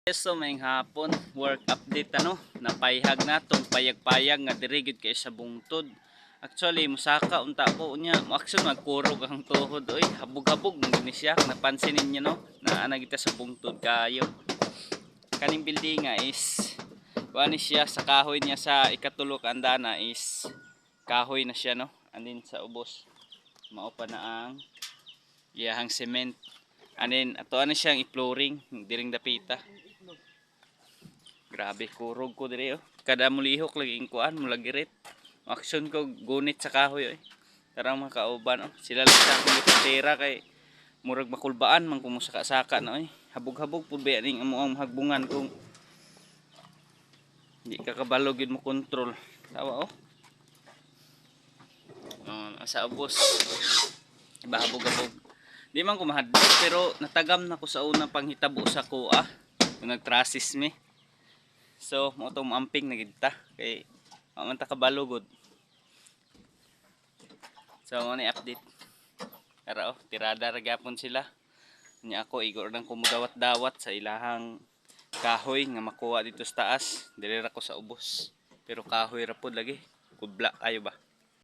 So may hapon work update napayhag na tong payag-payag nga diri gid kay sa bungtod. Actually musaka unta ko unya action magkurog ang tuhod oy habog-habog man gini siya napansin ninyo no na kita sa bungtod kayo. Kaning building nga is kuani siya sa kahoy niya sa ikatulo ka andana is kahoy na siya no andin sa ubos. Mao pa na ang iyahang cement. Anin ato ano siyang i-flooring diring dapita. Grabe kurog ko dire oh. Kada mulihok lagi ing kuan mulagirit. Action ko gunit sa kahoy oy. Tarang mga kauban oh. Sila lang sa akong gipatera kay murag makulbaan man kung musaka-saka na oy. Habog-habog pud ba ning amo ang hagbungan kung di ka kabalo gid mo control. Tawa oh. Sa ubos. Iba habog-habog. Di man ko mahadlok pero natagam na ko sa unang panghitabo sa kuha. Kung nagtrasis mi. So, mo itong amping na gita. Kaya, mamanta ka balugod. So, ano yung update. Kara oh, tirada ragapon sila. Niya ako, igor nang kumudawat-dawat sa ilahang kahoy nga makuha dito sa taas. Dilira ko sa ubos. Pero kahoy rapod lagi. Kudla kayo ba?